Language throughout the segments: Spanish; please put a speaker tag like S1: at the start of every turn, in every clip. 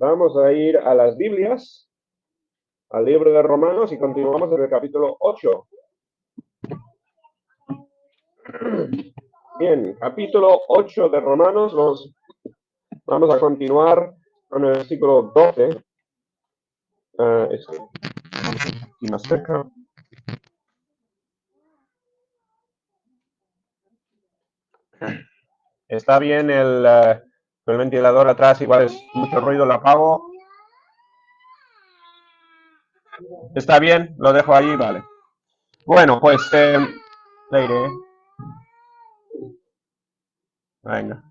S1: Vamos a ir a las Biblias, al libro de Romanos y continuamos en el capítulo 8. Bien, capítulo 8 de Romanos, vamos a continuar con el versículo 12. Aquí más cerca. Está bien el ventilador atrás, igual es mucho ruido, lo apago. ¿Está bien? Lo dejo ahí, vale. Bueno, pues le iré. Venga.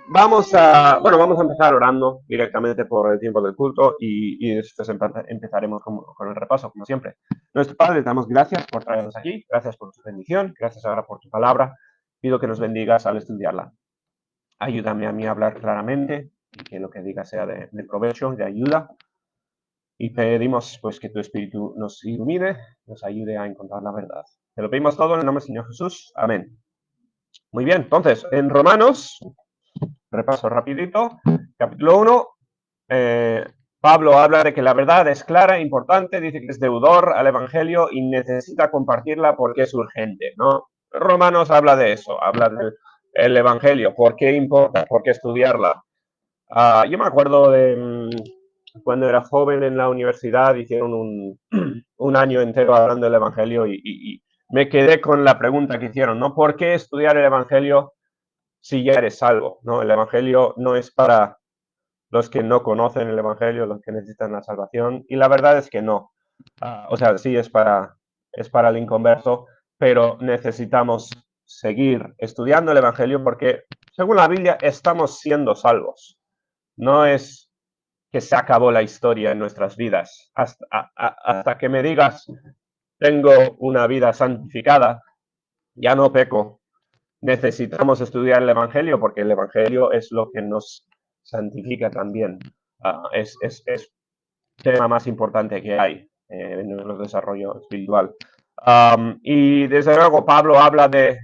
S1: Vamos a empezar orando directamente por el tiempo del culto y después empezaremos con el repaso, como siempre. Nuestro Padre, te damos gracias por traernos aquí, gracias por tu bendición, gracias ahora por tu palabra. Pido que nos bendigas al estudiarla. Ayúdame a mí a hablar claramente y que lo que diga sea de provecho, de ayuda. Y pedimos pues que tu Espíritu nos ilumine, nos ayude a encontrar la verdad. Te lo pedimos todo en el nombre del Señor Jesús. Amén. Muy bien, entonces, en Romanos, repaso rapidito, capítulo 1, Pablo habla de que la verdad es clara e importante, dice que es deudor al Evangelio y necesita compartirla porque es urgente, ¿no? Romanos habla de eso, habla del Evangelio, ¿por qué importa? ¿Por qué estudiarla? Yo me acuerdo de cuando era joven en la universidad, hicieron un año entero hablando del Evangelio y me quedé con la pregunta que hicieron, ¿no? ¿Por qué estudiar el Evangelio si ya eres salvo? ¿No? El Evangelio no es para los que no conocen el Evangelio, los que necesitan la salvación, y la verdad es que no. O sea, sí es para el inconverso, pero necesitamos seguir estudiando el Evangelio porque, según la Biblia, estamos siendo salvos. No es que se acabó la historia en nuestras vidas. Hasta que me digas, tengo una vida santificada, ya no peco. Necesitamos estudiar el Evangelio porque el Evangelio es lo que nos santifica también. Es el tema más importante que hay en el desarrollo espiritual. Y desde luego Pablo habla de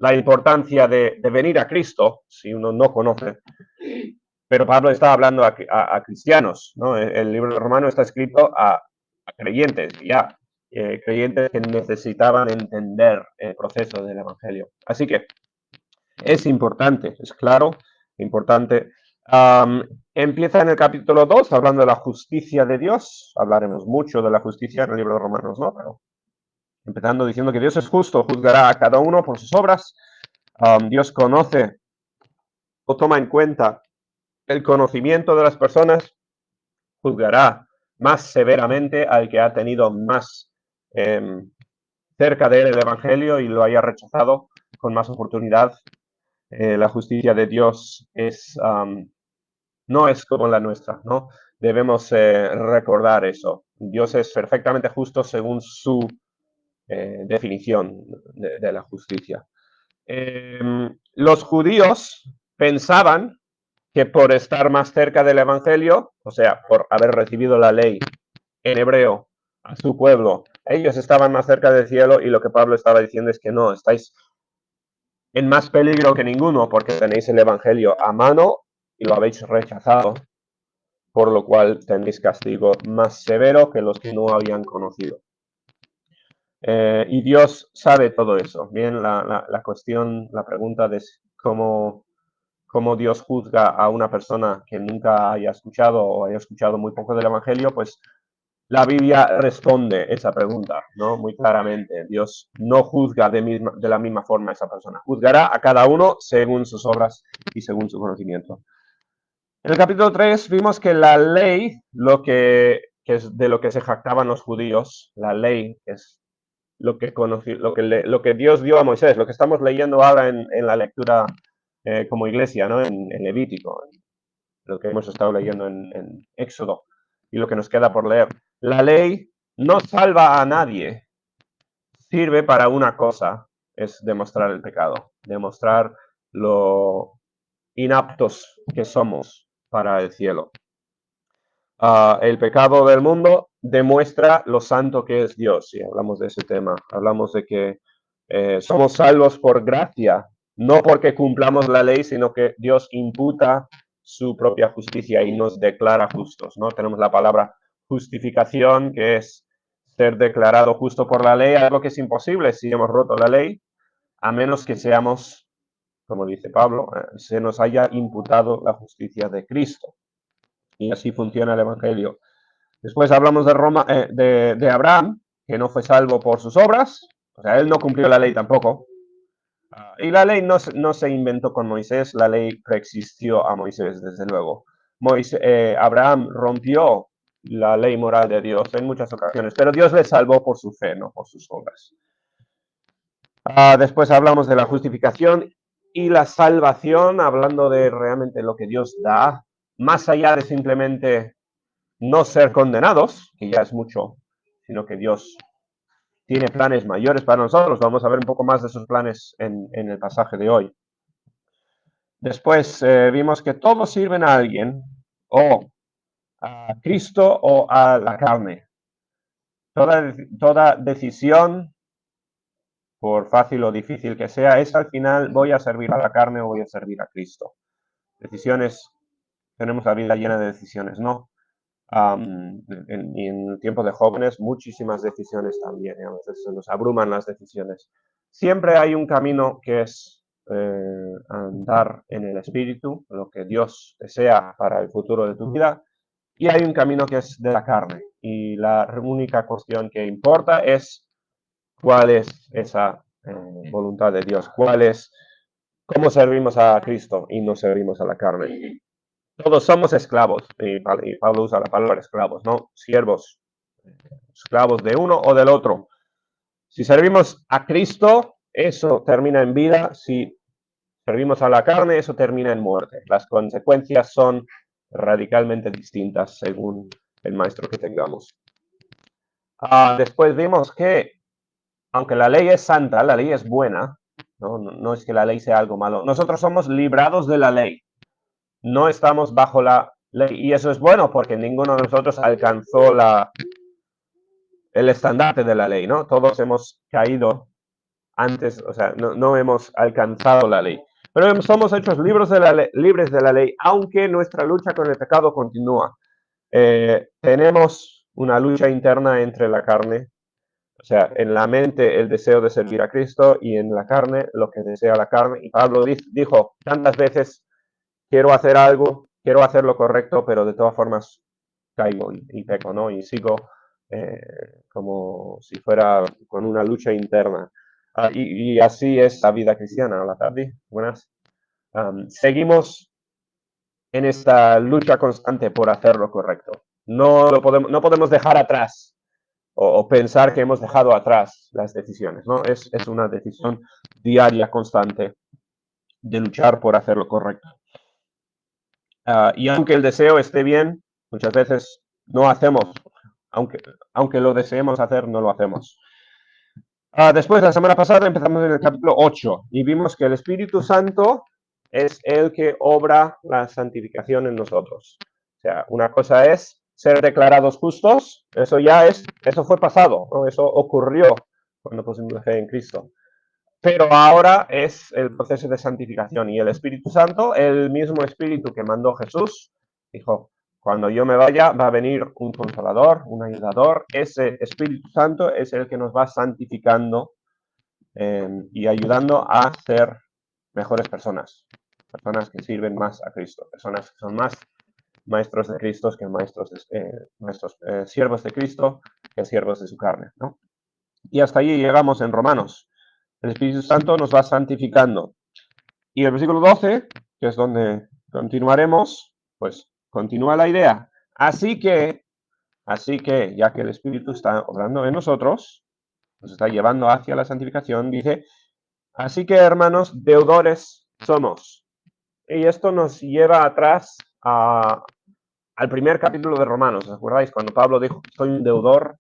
S1: la importancia de venir a Cristo, si uno no conoce. Pero Pablo está hablando a cristianos, ¿no? El libro de Romanos está escrito a creyentes, ya, creyentes que necesitaban entender el proceso del Evangelio. Así que es importante, es claro, importante. Empieza en el capítulo 2 hablando de la justicia de Dios. Hablaremos mucho de la justicia en el libro de Romanos, ¿no? Pero empezando diciendo que Dios es justo, juzgará a cada uno por sus obras. Dios conoce o toma en cuenta el conocimiento de las personas, juzgará más severamente al que ha tenido más cerca de él el Evangelio y lo haya rechazado con más oportunidad. La justicia de Dios no es como la nuestra, ¿no? Debemos recordar eso. Dios es perfectamente justo según su definición de la justicia. Los judíos pensaban que por estar más cerca del Evangelio, o sea, por haber recibido la ley en hebreo a su pueblo, ellos estaban más cerca del cielo y lo que Pablo estaba diciendo es que no, estáis en más peligro que ninguno porque tenéis el Evangelio a mano y lo habéis rechazado, por lo cual tenéis castigo más severo que los que no habían conocido. Y Dios sabe todo eso. Bien, la cuestión, la pregunta de cómo Dios juzga a una persona que nunca haya escuchado o haya escuchado muy poco del Evangelio, pues la Biblia responde esa pregunta, ¿no? Muy claramente. Dios no juzga de la misma forma a esa persona. Juzgará a cada uno según sus obras y según su conocimiento. En el capítulo 3 vimos que la ley, lo que es de lo que se jactaban los judíos, la ley es lo que Dios dio a Moisés, lo que estamos leyendo ahora en la lectura como iglesia, ¿no? En Levítico, lo que hemos estado leyendo en Éxodo y lo que nos queda por leer. La ley no salva a nadie, sirve para una cosa, es demostrar el pecado, demostrar lo inaptos que somos para el cielo. El pecado del mundo demuestra lo santo que es Dios, y hablamos de ese tema. Hablamos de que somos salvos por gracia, no porque cumplamos la ley, sino que Dios imputa su propia justicia y nos declara justos, ¿no? Tenemos la palabra justificación, que es ser declarado justo por la ley, algo que es imposible si hemos roto la ley, a menos que seamos, como dice Pablo, se nos haya imputado la justicia de Cristo. Y así funciona el Evangelio. Después hablamos de Abraham, que no fue salvo por sus obras, o sea, él no cumplió la ley tampoco. Y la ley no se inventó con Moisés, la ley preexistió a Moisés, desde luego. Abraham rompió la ley moral de Dios en muchas ocasiones, pero Dios le salvó por su fe, no por sus obras. Después hablamos de la justificación y la salvación, hablando de realmente lo que Dios da, más allá de simplemente no ser condenados, que ya es mucho, sino que Dios tiene planes mayores para nosotros. Vamos a ver un poco más de esos planes en el pasaje de hoy. Después vimos que todos sirven a alguien, o a Cristo o a la carne. Toda decisión, por fácil o difícil que sea, es al final: voy a servir a la carne o voy a servir a Cristo. Decisiones, tenemos la vida llena de decisiones, ¿no? Y en el tiempo de jóvenes, muchísimas decisiones también, y a veces se nos abruman las decisiones. Siempre hay un camino que es andar en el Espíritu, lo que Dios desea para el futuro de tu vida, y hay un camino que es de la carne. Y la única cuestión que importa es cuál es esa voluntad de Dios, cómo servimos a Cristo y no servimos a la carne. Todos somos esclavos, y Pablo usa la palabra esclavos, ¿no? Siervos, esclavos de uno o del otro. Si servimos a Cristo, eso termina en vida. Si servimos a la carne, eso termina en muerte. Las consecuencias son radicalmente distintas según el maestro que tengamos. Después vimos que, aunque la ley es santa, la ley es buena, no es que la ley sea algo malo. Nosotros somos librados de la ley. No estamos bajo la ley. Y eso es bueno porque ninguno de nosotros alcanzó el estandarte de la ley, ¿no? Todos hemos caído antes, o sea, no hemos alcanzado la ley. Pero somos hechos libres de la ley, aunque nuestra lucha con el pecado continúa. Tenemos una lucha interna entre la carne, o sea, en la mente el deseo de servir a Cristo, y en la carne lo que desea la carne. Y Pablo dijo tantas veces: quiero hacer algo, quiero hacer lo correcto, pero de todas formas caigo y peco, ¿no? Y sigo como si fuera con una lucha interna. Y así es la vida cristiana. Hola, Tardi. Buenas. Seguimos en esta lucha constante por hacer lo correcto. No podemos dejar atrás o pensar que hemos dejado atrás las decisiones, ¿no? Es una decisión diaria, constante, de luchar por hacer lo correcto. Y aunque el deseo esté bien, muchas veces no hacemos, aunque lo deseemos hacer, no lo hacemos. Después, la semana pasada empezamos en el capítulo 8 y vimos que el Espíritu Santo es el que obra la santificación en nosotros. O sea, una cosa es ser declarados justos, eso fue pasado, ¿no? Eso ocurrió cuando pusimos la fe en Cristo. Pero ahora es el proceso de santificación, y el Espíritu Santo, el mismo Espíritu que mandó Jesús, dijo: cuando yo me vaya va a venir un consolador, un ayudador. Ese Espíritu Santo es el que nos va santificando y ayudando a ser mejores personas que sirven más a Cristo, personas que son más maestros de Cristo que siervos de Cristo que siervos de su carne, ¿no? Y hasta allí llegamos en Romanos. El Espíritu Santo nos va santificando. Y el versículo 12, que es donde continuaremos, pues continúa la idea. Así que, ya que el Espíritu está obrando en nosotros, nos está llevando hacia la santificación, dice: así que, hermanos, deudores somos. Y esto nos lleva atrás al primer capítulo de Romanos. ¿Os acordáis? Cuando Pablo dijo: soy un deudor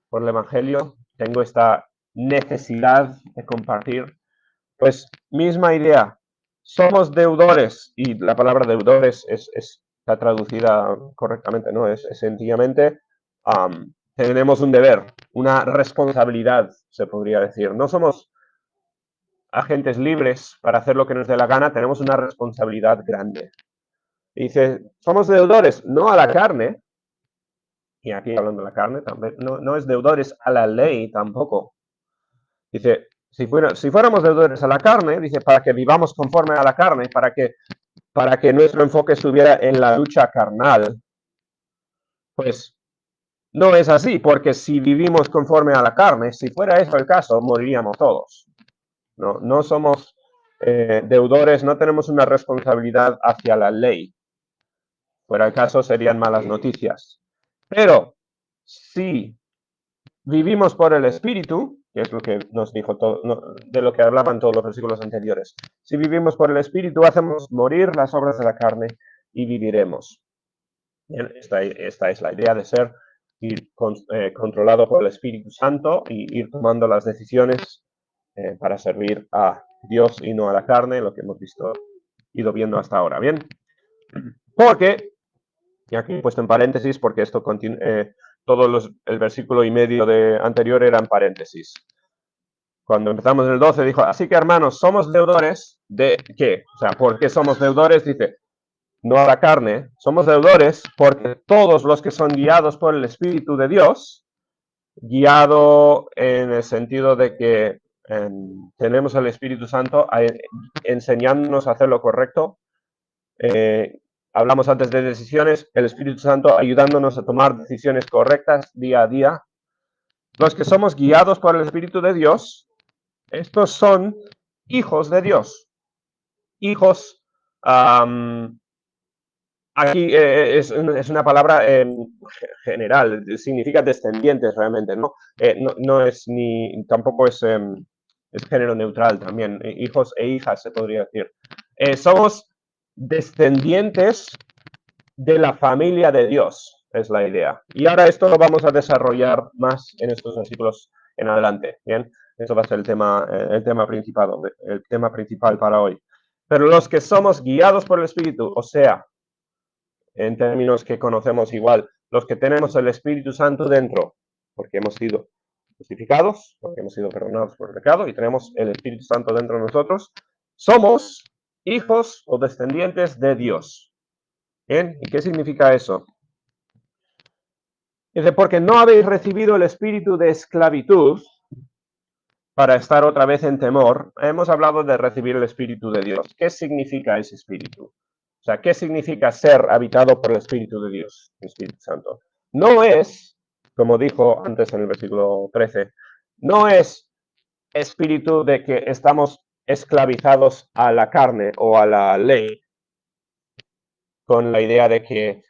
S1: por el Evangelio, tengo esta necesidad de compartir. Pues misma idea, somos deudores, y la palabra deudores está traducida correctamente, ¿no? Es sencillamente, tenemos un deber, una responsabilidad, se podría decir. No somos agentes libres para hacer lo que nos dé la gana, tenemos una responsabilidad grande. Dice, somos deudores, no a la carne, y aquí hablando de la carne, también, no es deudores a la ley tampoco. Dice, si fuéramos deudores a la carne, dice, para que vivamos conforme a la carne, para que nuestro enfoque estuviera en la lucha carnal, pues no es así, porque si vivimos conforme a la carne, si fuera eso el caso, moriríamos todos. No somos deudores, no tenemos una responsabilidad hacia la ley. Fuera el caso, serían malas noticias. Pero si vivimos por el Espíritu, que es lo que nos dijo todo, de lo que hablaban todos los versículos anteriores, si vivimos por el Espíritu, hacemos morir las obras de la carne y viviremos. Bien, esta es la idea de ser, ir controlado por el Espíritu Santo y ir tomando las decisiones para servir a Dios y no a la carne, lo que hemos ido viendo hasta ahora. Bien, porque, y aquí he puesto en paréntesis porque esto el versículo y medio anterior era en paréntesis. Cuando empezamos en el 12 dijo, así que hermanos, somos deudores de ¿qué? O sea, ¿por qué somos deudores? Dice, no a la carne, somos deudores porque todos los que son guiados por el Espíritu de Dios, guiado en el sentido de que tenemos al Espíritu Santo enseñándonos a hacer lo correcto, hablamos antes de decisiones, el Espíritu Santo ayudándonos a tomar decisiones correctas día a día. Los que somos guiados por el Espíritu de Dios, estos son hijos de Dios. Hijos, aquí es una palabra general, significa descendientes realmente, ¿no? No es tampoco es género neutral también, hijos e hijas se podría decir. Somos descendientes de la familia de Dios, es la idea. Y ahora esto lo vamos a desarrollar más en estos versículos en adelante, ¿bien? Eso va a ser el tema principal para hoy. Pero los que somos guiados por el Espíritu, o sea, en términos que conocemos igual, los que tenemos el Espíritu Santo dentro, porque hemos sido justificados, porque hemos sido perdonados por el pecado y tenemos el Espíritu Santo dentro de nosotros, somos hijos o descendientes de Dios. ¿Bien? ¿Y qué significa eso? Dice, porque no habéis recibido el espíritu de esclavitud para estar otra vez en temor. Hemos hablado de recibir el Espíritu de Dios. ¿Qué significa ese Espíritu? O sea, ¿qué significa ser habitado por el Espíritu de Dios, el Espíritu Santo? No es, como dijo antes en el versículo 13, no es espíritu de que estamos esclavizados a la carne o a la ley, con la idea de que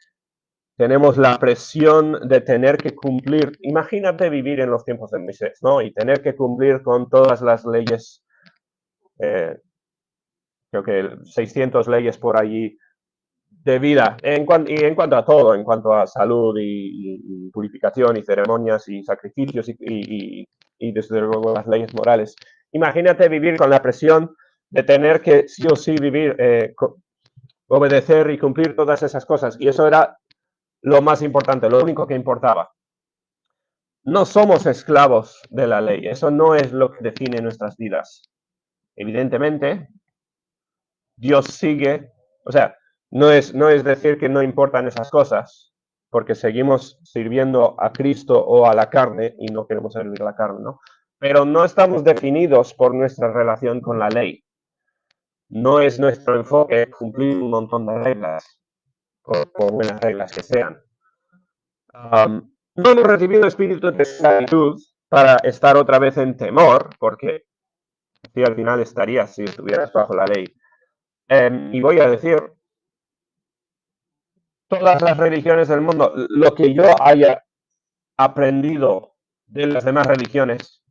S1: tenemos la presión de tener que cumplir. Imagínate vivir en los tiempos de Moisés, ¿no? Y tener que cumplir con todas las leyes, creo que 600 leyes por allí de vida, en cuanto a todo, en cuanto a salud y purificación y ceremonias y sacrificios y desde luego las leyes morales. Imagínate vivir con la presión de tener que sí o sí vivir, obedecer y cumplir todas esas cosas. Y eso era lo más importante, lo único que importaba. No somos esclavos de la ley, eso no es lo que define nuestras vidas. Evidentemente, Dios sigue, o sea, no es decir que no importan esas cosas, porque seguimos sirviendo a Cristo o a la carne y no queremos servir a la carne, ¿no? Pero no estamos definidos por nuestra relación con la ley. No es nuestro enfoque cumplir un montón de reglas, por buenas reglas que sean. No hemos recibido espíritu de esclavitud para estar otra vez en temor, porque si al final estarías si estuvieras bajo la ley. Y voy a decir, todas las religiones del mundo, lo que yo haya aprendido de las demás religiones,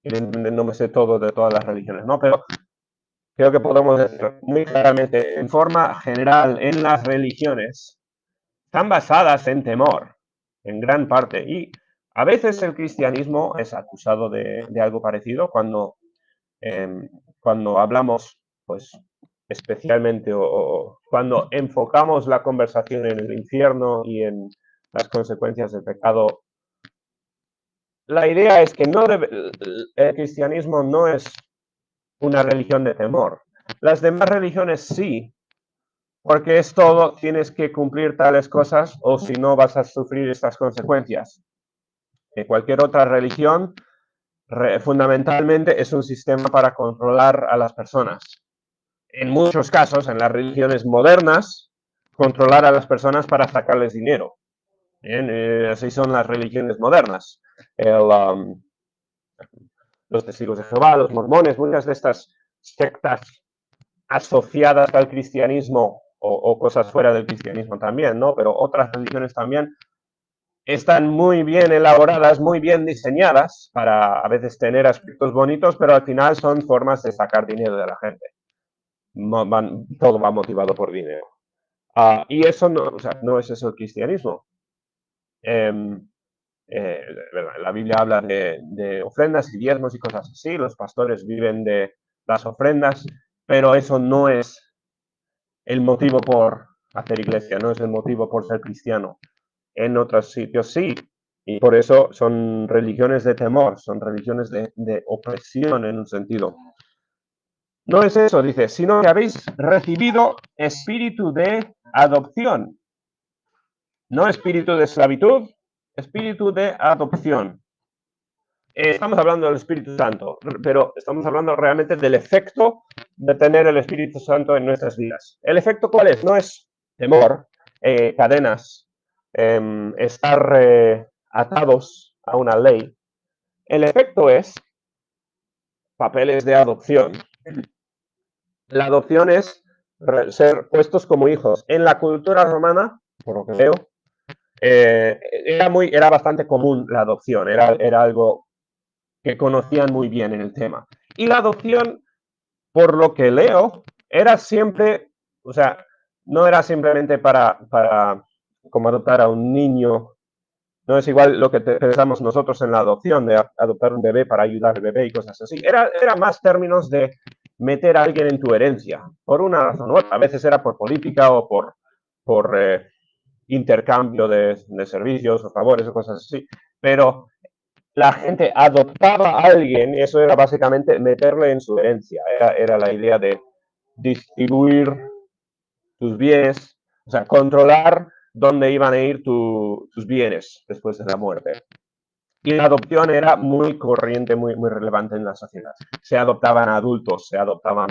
S1: no me sé todo de todas las religiones, ¿no? Pero creo que podemos decir muy claramente, en forma general, en las religiones, están basadas en temor, en gran parte. Y a veces el cristianismo es acusado de algo parecido cuando hablamos, pues, especialmente o cuando enfocamos la conversación en el infierno y en las consecuencias del pecado. La idea es que el cristianismo no es una religión de temor. Las demás religiones sí, porque es todo, tienes que cumplir tales cosas o si no vas a sufrir estas consecuencias. Cualquier otra religión fundamentalmente es un sistema para controlar a las personas. En muchos casos, en las religiones modernas, controlar a las personas para sacarles dinero. Bien, así son las religiones modernas. Los testigos de Jehová, los mormones, muchas de estas sectas asociadas al cristianismo o cosas fuera del cristianismo también, ¿no? Pero otras religiones también están muy bien elaboradas, muy bien diseñadas para a veces tener aspectos bonitos, pero al final son formas de sacar dinero de la gente. Todo va motivado por dinero. Y eso no, o sea, no es eso el cristianismo. Eh, eh, la Biblia habla de ofrendas y diezmos y cosas así, los pastores viven de las ofrendas, pero eso no es el motivo por hacer iglesia, no es el motivo por ser cristiano. En otros sitios sí, y por eso son religiones de temor, son religiones de opresión en un sentido. No es eso, dice, sino que habéis recibido espíritu de adopción. No espíritu de esclavitud, espíritu de adopción. Estamos hablando del Espíritu Santo, pero estamos hablando realmente del efecto de tener el Espíritu Santo en nuestras vidas. ¿El efecto cuál es? No es temor, cadenas, estar atados a una ley. El efecto es papeles de adopción. La adopción es ser puestos como hijos. En la cultura romana, por lo que veo, era bastante común la adopción, era algo que conocían muy bien en el tema. Y la adopción, por lo que leo, era siempre, o sea, no era simplemente para como adoptar a un niño, no es igual lo que pensamos nosotros en la adopción, de adoptar un bebé para ayudar al bebé y cosas así. Era más términos de meter a alguien en tu herencia, por una razón u otra. A veces era por política o por intercambio de servicios o favores o cosas así. Pero la gente adoptaba a alguien y eso era básicamente meterle en su herencia. Era la idea de distribuir tus bienes, o sea, controlar dónde iban a ir tus bienes después de la muerte. Y la adopción era muy corriente, muy relevante en la sociedad. Se adoptaban a adultos, se adoptaban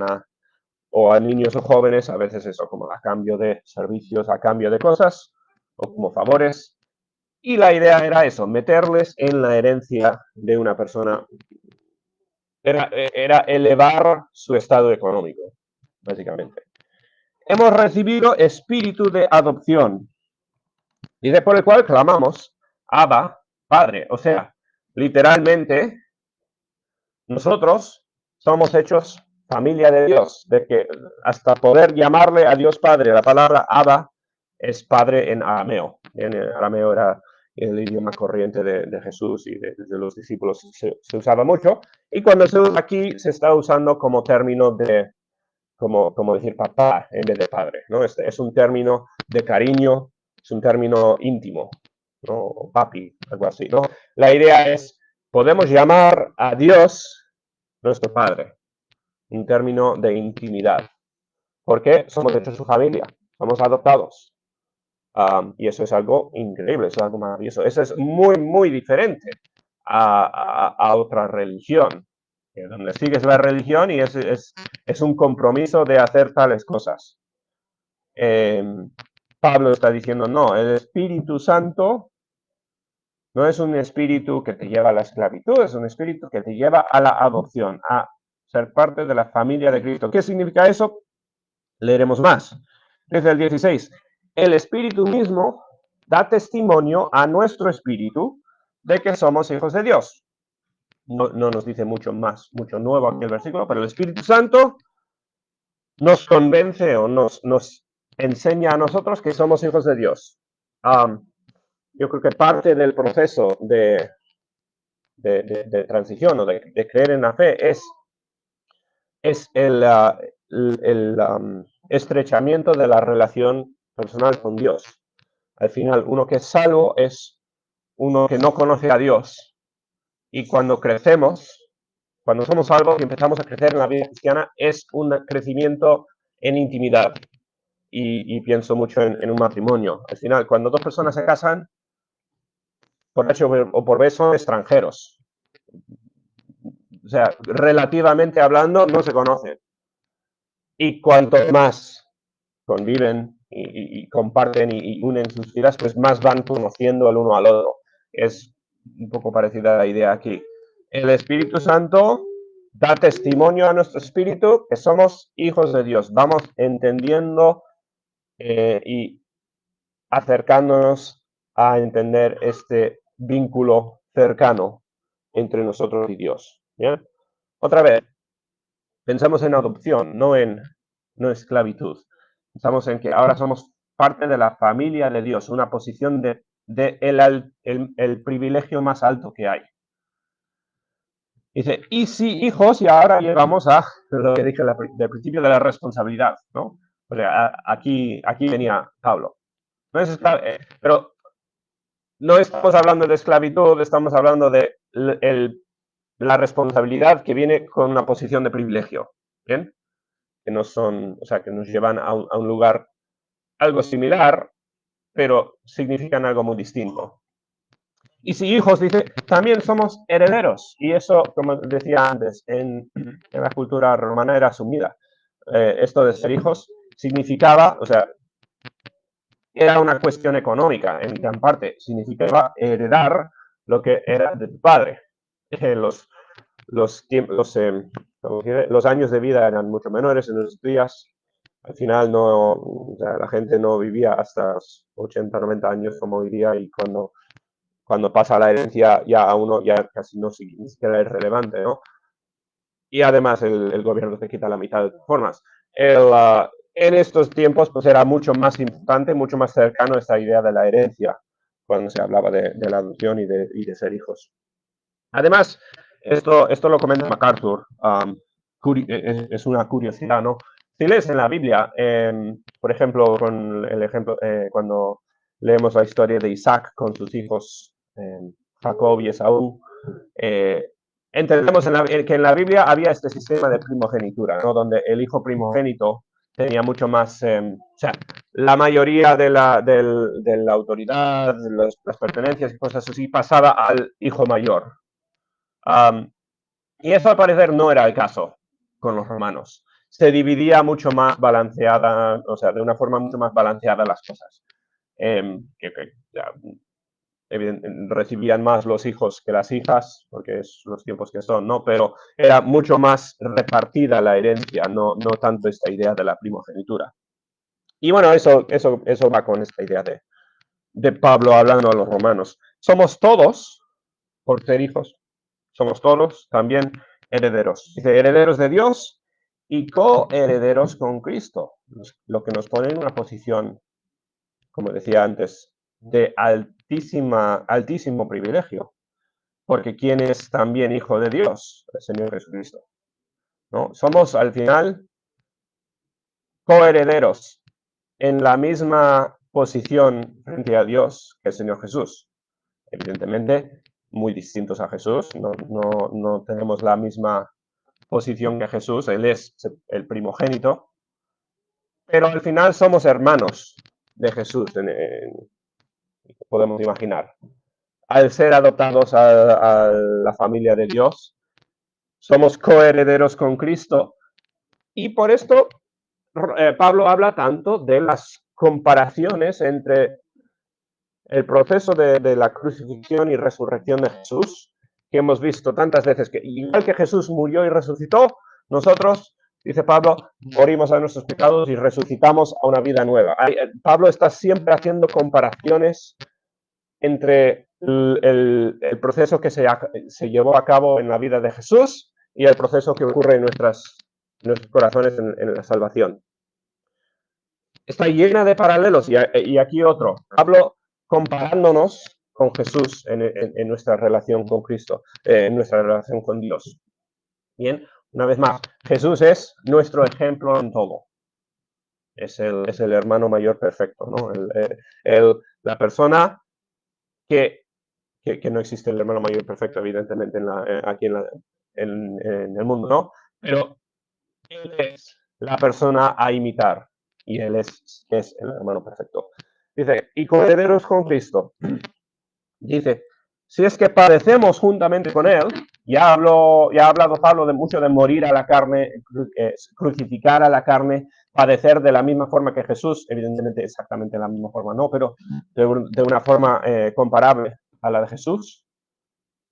S1: o a niños o jóvenes, a veces eso como a cambio de servicios, a cambio de cosas, o como favores. Y la idea era eso, meterles en la herencia de una persona. Era elevar su estado económico, básicamente. Hemos recibido espíritu de adopción, dice, por el cual clamamos, Abba, Padre. O sea, literalmente, nosotros somos hechos familia de Dios, de que hasta poder llamarle a Dios Padre, la palabra Abba es padre en arameo. En arameo era el idioma corriente de Jesús y de los discípulos, se usaba mucho. Y cuando se usa aquí, se está usando como término de, como decir papá en vez de padre, ¿no? Es un término de cariño, es un término íntimo, ¿no? O papi, algo así, ¿no? La idea es, podemos llamar a Dios nuestro Padre, un término de intimidad, porque somos hechos su familia, somos adoptados. Y eso es algo increíble, eso es algo maravilloso. Eso es muy diferente a otra religión, donde sigues la religión y es un compromiso de hacer tales cosas. Pablo está diciendo, no, el Espíritu Santo no es un espíritu que te lleva a la esclavitud, es un espíritu que te lleva a la adopción, a ser parte de la familia de Cristo. ¿Qué significa eso? Leeremos más. Desde el 16. El Espíritu mismo da testimonio a nuestro espíritu de que somos hijos de Dios. No nos dice mucho más, mucho nuevo aquí el versículo, pero el Espíritu Santo nos convence o nos enseña a nosotros que somos hijos de Dios. Yo creo que parte del proceso de transición o de creer en la fe es el estrechamiento de la relación personal con Dios. Al final, uno que es salvo es uno que no conoce a Dios. Y cuando crecemos, cuando somos salvos y empezamos a crecer en la vida cristiana, es un crecimiento en intimidad. y pienso mucho en un matrimonio. Al final, cuando dos personas se casan, por H o por B son extranjeros. O sea, relativamente hablando, no se conocen. Y cuanto más conviven y comparten y unen sus vidas, pues más van conociendo el uno al otro. Es un poco parecida a la idea aquí. El Espíritu Santo da testimonio a nuestro espíritu que somos hijos de Dios. Vamos entendiendo y acercándonos a entender este vínculo cercano entre nosotros y Dios. ¿Bien? Otra vez, pensamos en adopción, no esclavitud. Pensamos en que ahora somos parte de la familia de Dios, una posición de el privilegio más alto que hay. Dice, y sí, hijos, y ahora llegamos a lo que dije del principio de la responsabilidad, ¿no? O sea, aquí venía Pablo. No es pero no estamos hablando de esclavitud, estamos hablando de la responsabilidad que viene con una posición de privilegio, ¿bien? Que no son, o sea, que nos llevan a un lugar algo similar, pero significan algo muy distinto. Y si hijos, dice, también somos herederos. Y eso, como decía antes, en la cultura romana era asumida. Esto de ser hijos significaba, o sea, era una cuestión económica, en gran parte. Significaba heredar lo que era de tu padre. Los, los años de vida eran mucho menores en esos días. Al final no, o sea, la gente no vivía hasta 80, 90 años como hoy día, y cuando pasa la herencia ya a uno ya casi no ni siquiera es relevante, ¿no? Y además el gobierno te quita la mitad de formas. En estos tiempos pues era mucho más importante, mucho más cercano esta idea de la herencia, cuando se hablaba de la adopción y de ser hijos. Además, esto lo comenta MacArthur, es una curiosidad, ¿no? Si lees en la Biblia, por ejemplo, con el ejemplo, cuando leemos la historia de Isaac con sus hijos Jacob y Esaú, eh, entendemos que en la Biblia había este sistema de primogenitura, ¿no? Donde el hijo primogénito tenía mucho más, o sea, la mayoría de la autoridad, las pertenencias y cosas así pasaba al hijo mayor. Um, y eso al parecer no era el caso con los romanos. Se dividía mucho más balanceada, o sea, de una forma mucho más balanceada las cosas. Ya, recibían más los hijos que las hijas, porque es los tiempos que son, ¿no? Pero era mucho más repartida la herencia, no tanto esta idea de la primogenitura. Y bueno, eso va con esta idea de Pablo hablando a los romanos. Somos todos, por ser hijos, somos todos también herederos. Dice, herederos de Dios y coherederos con Cristo, lo que nos pone en una posición, como decía antes, de altísimo privilegio, porque ¿quién es también hijo de Dios? El Señor Jesucristo, ¿no? Somos al final coherederos en la misma posición frente a Dios que el Señor Jesús. Evidentemente, muy distintos a Jesús, no tenemos la misma posición que Jesús, Él es el primogénito, pero al final somos hermanos de Jesús, podemos imaginar. Al ser adoptados a la familia de Dios, somos coherederos con Cristo, y por esto Pablo habla tanto de las comparaciones entre el proceso de la crucifixión y resurrección de Jesús, que hemos visto tantas veces, que igual que Jesús murió y resucitó, nosotros, dice Pablo, morimos a nuestros pecados y resucitamos a una vida nueva. Pablo está siempre haciendo comparaciones entre el proceso que se llevó a cabo en la vida de Jesús y el proceso que ocurre en nuestros corazones en la salvación. Está llena de paralelos, y aquí otro. Pablo comparándonos con Jesús en nuestra relación con Cristo, en nuestra relación con Dios. Bien, una vez más, Jesús es nuestro ejemplo en todo. Es el hermano mayor perfecto, ¿no? La persona que no existe el hermano mayor perfecto, evidentemente, aquí en el mundo, ¿no? Pero él es la persona a imitar. y Él es el hermano perfecto. Dice, y coherederos con Cristo. Dice, si es que padecemos juntamente con Él, ya ha hablado Pablo mucho de morir a la carne, crucificar a la carne, padecer de la misma forma que Jesús, evidentemente exactamente de la misma forma no, pero de una forma comparable a la de Jesús.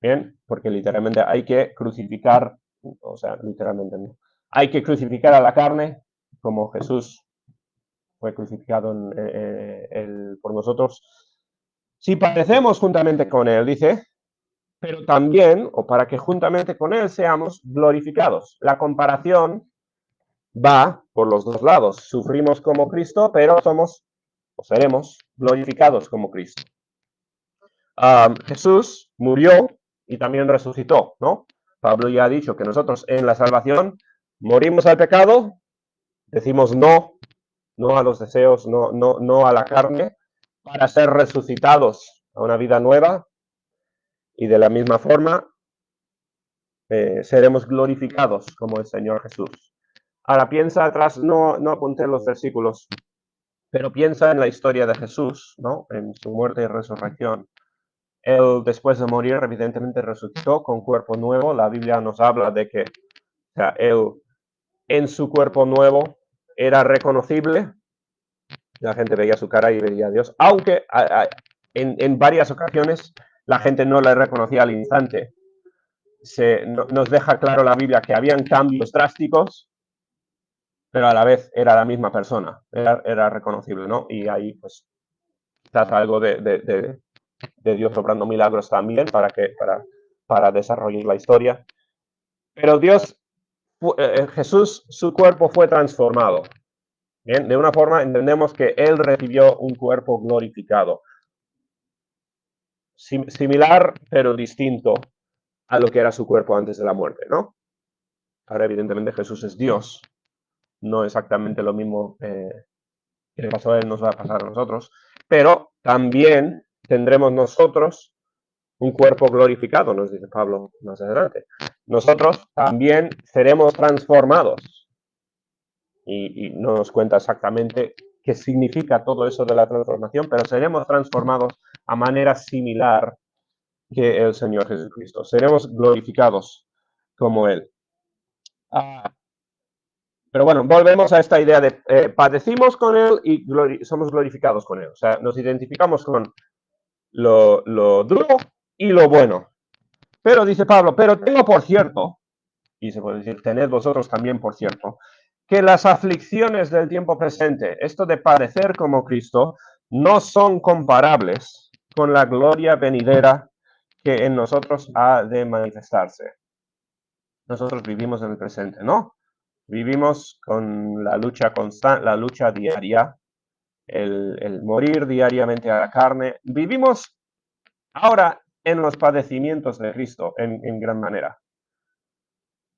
S1: Bien, porque literalmente hay que crucificar, o sea, literalmente no, hay que crucificar a la carne como Jesús fue crucificado por nosotros. Si padecemos juntamente con Él, dice, pero también, o para que juntamente con Él seamos glorificados. La comparación va por los dos lados. Sufrimos como Cristo, pero somos o seremos glorificados como Cristo. Jesús murió y también resucitó, ¿no? Pablo ya ha dicho que nosotros en la salvación morimos al pecado, decimos no a los deseos, no a la carne, para ser resucitados a una vida nueva, y de la misma forma seremos glorificados como el Señor Jesús. Ahora piensa atrás, no apunté los versículos, pero piensa en la historia de Jesús, ¿no? En su muerte y resurrección. Él, después de morir, evidentemente resucitó con cuerpo nuevo. La Biblia nos habla de que, o sea, él en su cuerpo nuevo era reconocible. La gente veía su cara y veía a Dios, aunque en varias ocasiones la gente no le reconocía al instante. Nos deja claro la Biblia que habían cambios drásticos, pero a la vez era la misma persona, era reconocible, ¿no? Y ahí pues trata algo de Dios obrando milagros también para desarrollar la historia. Pero Jesús, su cuerpo fue transformado. Bien, de una forma entendemos que Él recibió un cuerpo glorificado. Similar, pero distinto a lo que era su cuerpo antes de la muerte, ¿no? Ahora, evidentemente, Jesús es Dios. No exactamente lo mismo que le pasó a Él nos va a pasar a nosotros. Pero también tendremos nosotros un cuerpo glorificado, nos dice Pablo más adelante. Nosotros también seremos transformados. Y no nos cuenta exactamente qué significa todo eso de la transformación, pero seremos transformados a manera similar que el Señor Jesucristo. Seremos glorificados como Él. Pero bueno, volvemos a esta idea de padecimos con Él y somos glorificados con Él. O sea, nos identificamos con lo duro y lo bueno. Pero dice Pablo, pero tengo por cierto, y se puede decir, tened vosotros también por cierto, que las aflicciones del tiempo presente, esto de padecer como Cristo, no son comparables con la gloria venidera que en nosotros ha de manifestarse. Nosotros vivimos en el presente, ¿no? Vivimos con la lucha constante, la lucha diaria, el morir diariamente a la carne. Vivimos ahora en los padecimientos de Cristo en gran manera,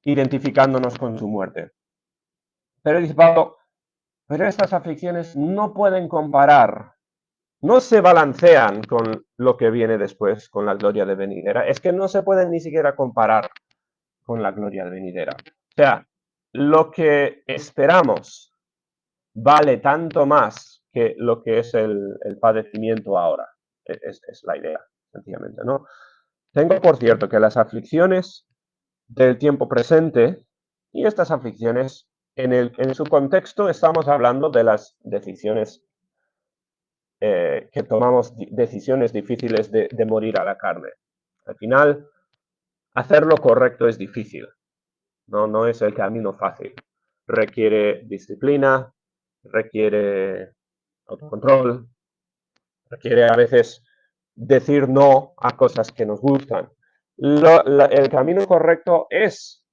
S1: identificándonos con su muerte. Pero dice Pablo, pero estas aflicciones no pueden comparar, no se balancean con lo que viene después, con la gloria de venidera. Es que no se pueden ni siquiera comparar con la gloria de venidera. O sea, lo que esperamos vale tanto más que lo que es el padecimiento ahora. Es la idea, sencillamente, ¿no? Tengo por cierto que las aflicciones del tiempo presente y estas aflicciones, en su contexto estamos hablando de las decisiones que tomamos, decisiones difíciles de morir a la carne. Al final, hacer lo correcto es difícil, no es el camino fácil. Requiere disciplina, requiere autocontrol, requiere a veces decir no a cosas que nos gustan. El camino correcto es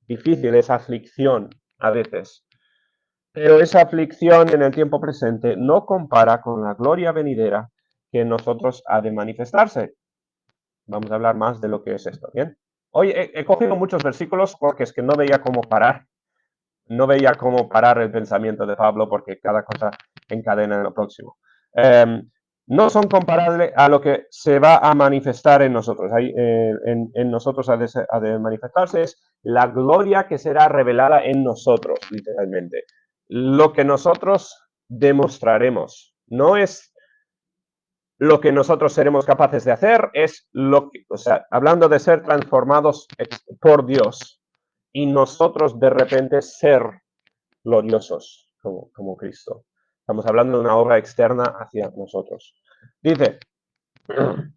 S1: difícil, es aflicción a veces, pero esa aflicción en el tiempo presente no compara con la gloria venidera que en nosotros ha de manifestarse. Vamos a hablar más de lo que es esto, ¿bien? Hoy he cogido muchos versículos porque es que no veía cómo parar el pensamiento de Pablo porque cada cosa encadena en lo próximo. No son comparables a lo que se va a manifestar en nosotros. En nosotros ha de manifestarse es la gloria que será revelada en nosotros, literalmente. lo que nosotros demostraremos, no es lo que nosotros seremos capaces de hacer, es lo que, o sea, hablando de ser transformados por Dios y nosotros de repente ser gloriosos como Cristo. Estamos hablando de una obra externa hacia nosotros. Dice,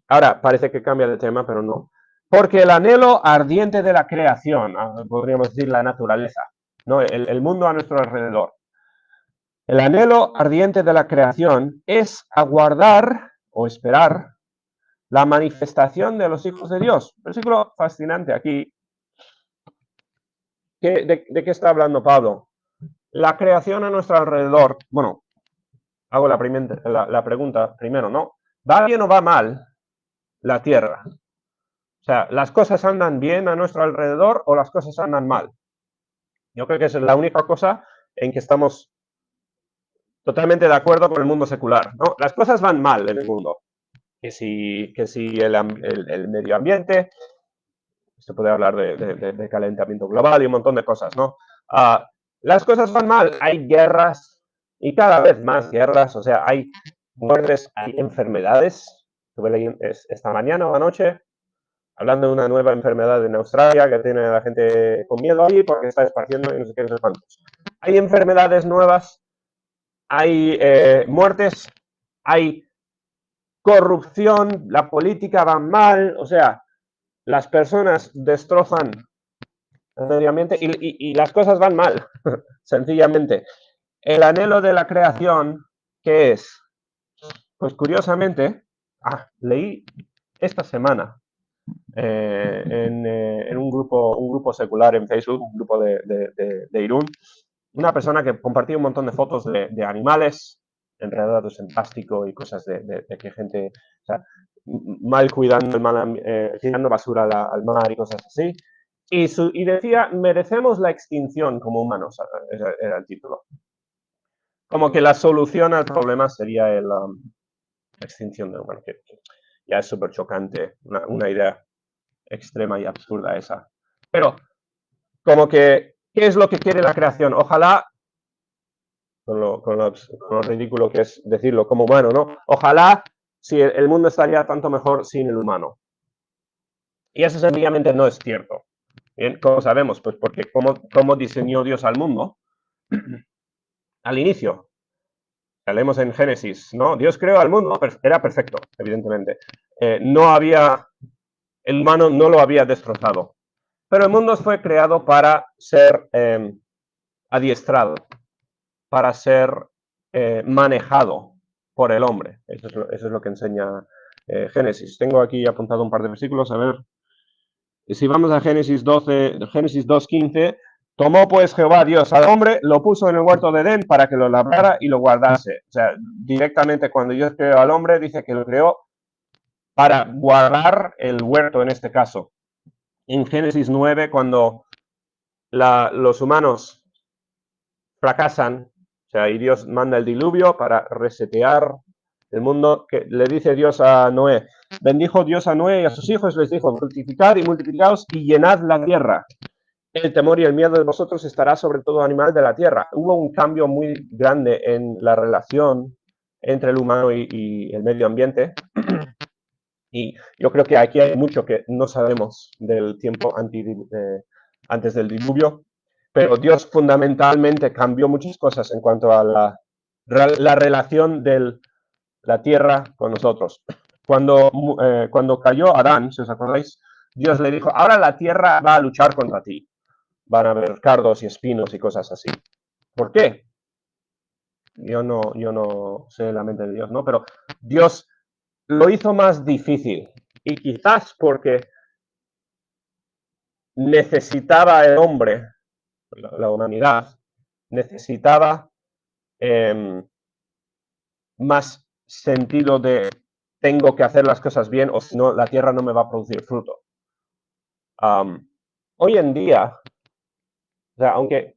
S1: ahora parece que cambia de tema, pero no. Porque el anhelo ardiente de la creación, podríamos decir la naturaleza, ¿no? El mundo a nuestro alrededor. El anhelo ardiente de la creación es aguardar o esperar la manifestación de los hijos de Dios. Versículo fascinante aquí. ¿De qué está hablando Pablo? La creación a nuestro alrededor, bueno, hago la pregunta primero, ¿no? ¿Va bien o va mal la tierra? O sea, ¿las cosas andan bien a nuestro alrededor o las cosas andan mal? Yo creo que esa es la única cosa en que estamos totalmente de acuerdo con el mundo secular, ¿no? Las cosas van mal en el mundo. Que si el medio ambiente, se puede hablar de calentamiento global y un montón de cosas, ¿no? Las cosas van mal, hay guerras y cada vez más guerras, o sea, hay muertes, hay enfermedades. Estuve leyendo esta mañana o anoche hablando de una nueva enfermedad en Australia que tiene a la gente con miedo ahí porque está esparciendo y no sé qué, no sé cuántos. Hay enfermedades nuevas, hay muertes, hay corrupción, la política va mal, o sea, las personas destrozan el medio ambiente y las cosas van mal, sencillamente. El anhelo de la creación, ¿qué es? Pues curiosamente, leí esta semana en un grupo secular en Facebook, un grupo de Irún, una persona que compartía un montón de fotos de animales enredados en plástico y cosas de que gente, o sea, mal cuidando, tirando basura al mar y cosas así. Y decía, merecemos la extinción como humanos, era el título. Como que la solución al problema sería la extinción de humanos, que ya es súper chocante, una idea extrema y absurda esa. Pero, como que, ¿qué es lo que quiere la creación? Ojalá, con lo ridículo que es decirlo como humano, ¿no? Ojalá si el mundo estaría tanto mejor sin el humano. Y eso sencillamente no es cierto. Bien, ¿cómo sabemos? Pues porque cómo diseñó Dios al mundo al inicio. Leemos en Génesis, ¿no? Dios creó al mundo, era perfecto, evidentemente. No había, el humano no lo había destrozado. Pero el mundo fue creado para ser adiestrado, para ser manejado por el hombre. Eso es lo que enseña Génesis. Tengo aquí apuntado un par de versículos, a ver. Si vamos a Génesis 12, Génesis 2:15, tomó pues Jehová Dios al hombre, lo puso en el huerto de Edén para que lo labrara y lo guardase. O sea, directamente cuando Dios creó al hombre, dice que lo creó para guardar el huerto en este caso. En Génesis 9, cuando los humanos fracasan, o sea, y Dios manda el diluvio para resetear el mundo, que le dice Dios a Noé, bendijo Dios a Noé y a sus hijos, les dijo, fructificad y multiplicaos y llenad la tierra. El temor y el miedo de vosotros estará sobre todo animal de la tierra. Hubo un cambio muy grande en la relación entre el humano y el medio ambiente. Y yo creo que aquí hay mucho que no sabemos del tiempo antes del diluvio, pero Dios fundamentalmente cambió muchas cosas en cuanto a la relación de la tierra con nosotros. Cuando cayó Adán, si os acordáis, Dios le dijo, ahora la tierra va a luchar contra ti. Van a haber cardos y espinos y cosas así. ¿Por qué? Yo no sé la mente de Dios, ¿no? Pero Dios lo hizo más difícil. Y quizás porque necesitaba el hombre, la humanidad, necesitaba más sentido de tengo que hacer las cosas bien o si no la tierra no me va a producir fruto. Hoy en día, o sea, aunque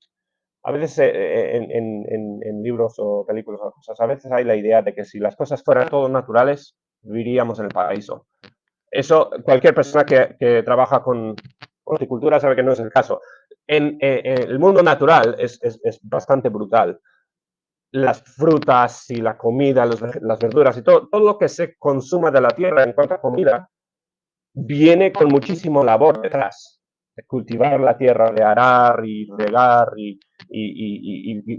S1: a veces en libros o películas o cosas, a veces hay la idea de que si las cosas fueran todo naturales, viviríamos en el paraíso. Eso, cualquier persona que trabaja con horticultura sabe que no es el caso. En el mundo natural es bastante brutal. las frutas y la comida, las verduras y todo lo que se consuma de la tierra en cuanto a comida, viene con muchísimo labor detrás. De cultivar la tierra, de arar y regar y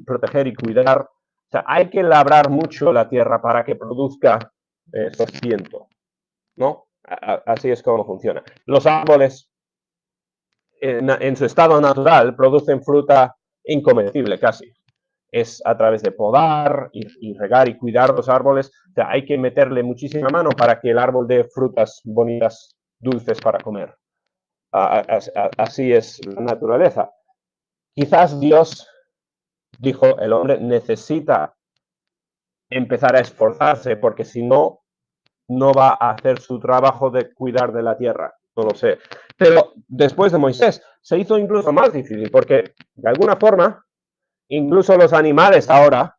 S1: proteger y cuidar. O sea, hay que labrar mucho la tierra para que produzca sustento, ¿no? Así es como funciona. Los árboles, en su estado natural, producen fruta incomestible casi. Es a través de podar y regar y cuidar los árboles. O sea, hay que meterle muchísima mano para que el árbol dé frutas bonitas, dulces para comer. Así es la naturaleza. Quizás Dios dijo, el hombre necesita empezar a esforzarse porque si no, no va a hacer su trabajo de cuidar de la tierra. No lo sé. Pero después de Moisés se hizo incluso más difícil porque de alguna forma, incluso los animales ahora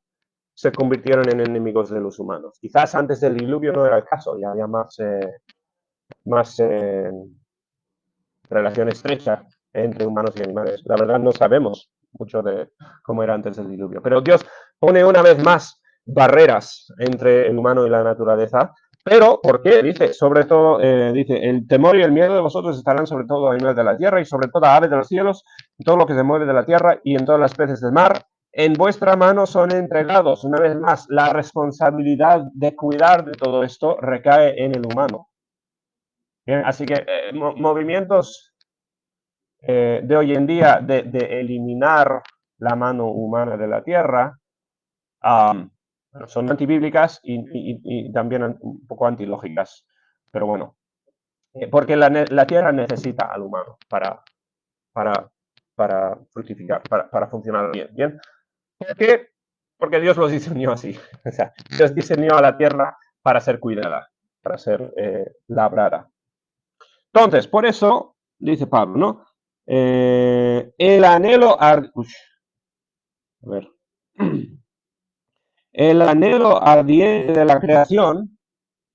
S1: se convirtieron en enemigos de los humanos. Quizás antes del diluvio no era el caso, ya había más relación estrecha entre humanos y animales. La verdad no sabemos mucho de cómo era antes del diluvio, pero Dios pone una vez más barreras entre el humano y la naturaleza. Pero, ¿por qué? Dice, sobre todo, dice, el temor y el miedo de vosotros estarán sobre todo en animales de la tierra y sobre toda ave de los cielos, en todo lo que se mueve de la tierra y en todas las peces del mar. En vuestra mano son entregados. Una vez más, la responsabilidad de cuidar de todo esto recae en el humano. Bien, así que movimientos de hoy en día de eliminar la mano humana de la tierra um, son antibíblicas y también un poco antilógicas. Pero bueno, porque la tierra necesita al humano para, para fructificar, para funcionar bien. ¿Bien? ¿Por qué? Porque Dios los diseñó así. O sea, Dios diseñó a la tierra para ser cuidada, para ser labrada. Entonces, por eso, dice Pablo, ¿no? El anhelo a ver. El anhelo ardiente de la creación,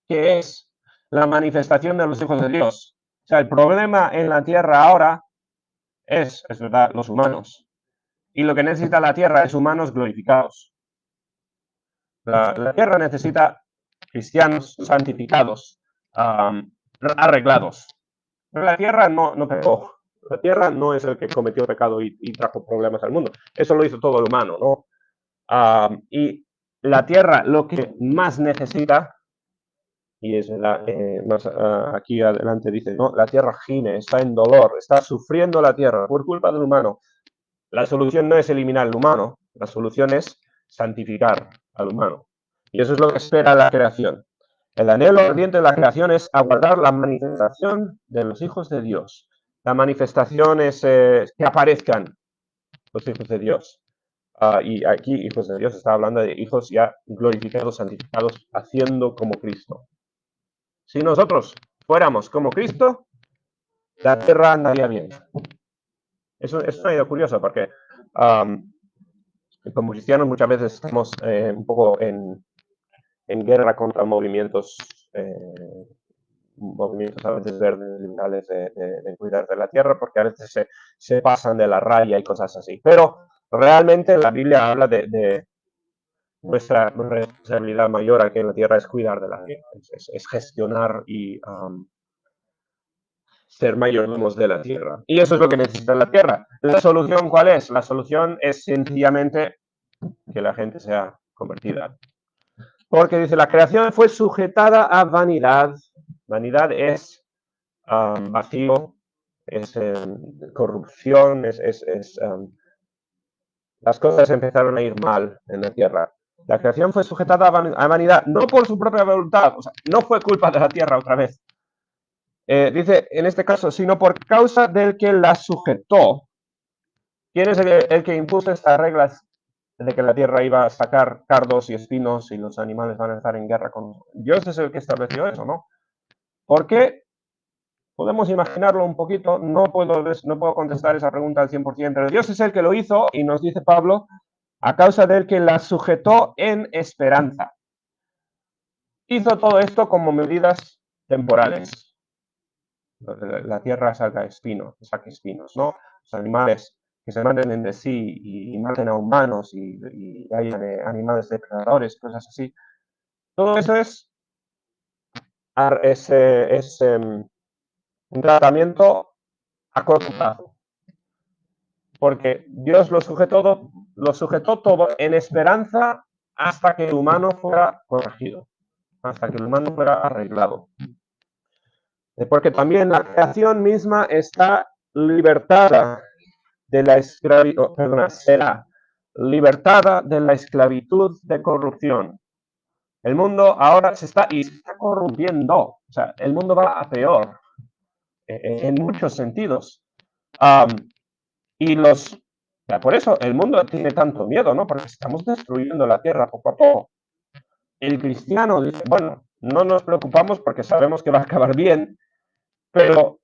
S1: que es la manifestación de los hijos de Dios. O sea, el problema en la tierra ahora es verdad, los humanos. Y lo que necesita la tierra es humanos glorificados. La tierra necesita cristianos santificados, arreglados. Pero la tierra no pecó. La tierra no es el que cometió pecado y trajo problemas al mundo. Eso lo hizo todo el humano, ¿no? Y la tierra lo que más necesita, y es más aquí adelante dice, ¿no? La tierra gime, está en dolor, está sufriendo la tierra por culpa del humano. La solución no es eliminar al humano, la solución es santificar al humano. Y eso es lo que espera la creación. El anhelo ardiente de la creación es aguardar la manifestación de los hijos de Dios. La manifestación es que aparezcan los hijos de Dios. Y aquí, hijos de Dios, está hablando de hijos ya glorificados, santificados, haciendo como Cristo. Si nosotros fuéramos como Cristo, la tierra andaría bien. Eso es una idea curiosa porque como cristianos muchas veces estamos un poco en guerra contra movimientos a veces verdes, liberales de cuidar de la tierra, porque a veces se pasan de la raya y cosas así. Pero realmente la Biblia habla de nuestra responsabilidad mayor aquí en la tierra es cuidar de la tierra, es gestionar y ser mayordomos de la tierra. Y eso es lo que necesita la tierra. ¿La solución cuál es? La solución es sencillamente que la gente sea convertida. Porque dice, la creación fue sujetada a vanidad. Vanidad es vacío, es corrupción, las cosas empezaron a ir mal en la tierra. La creación fue sujetada a vanidad, no por su propia voluntad, o sea, no fue culpa de la tierra otra vez. Dice, en este caso, sino por causa del que la sujetó. ¿Quién es el que impuso estas reglas de que la tierra iba a sacar cardos y espinos y los animales van a estar en guerra con Dios? Es el que estableció eso, ¿no? ¿Por qué? Podemos imaginarlo un poquito, no puedo contestar esa pregunta al 100%, pero Dios es el que lo hizo y nos dice Pablo, a causa del que la sujetó en esperanza. Hizo todo esto como medidas temporales. La tierra saca espinos, ¿no? Los animales que se maten entre sí y maten a humanos y hay animales depredadores, cosas así. Todo eso es un tratamiento a corto plazo, porque Dios lo sujetó todo en esperanza hasta que el humano fuera corregido, hasta que el humano fuera arreglado. Porque también la creación misma está libertada de la esclavitud, será libertada de la esclavitud de corrupción. El mundo ahora se está corrompiendo, o sea, el mundo va a peor en muchos sentidos. Y por eso el mundo tiene tanto miedo, ¿no? Porque estamos destruyendo la tierra poco a poco. El cristiano dice, bueno, no nos preocupamos porque sabemos que va a acabar bien, pero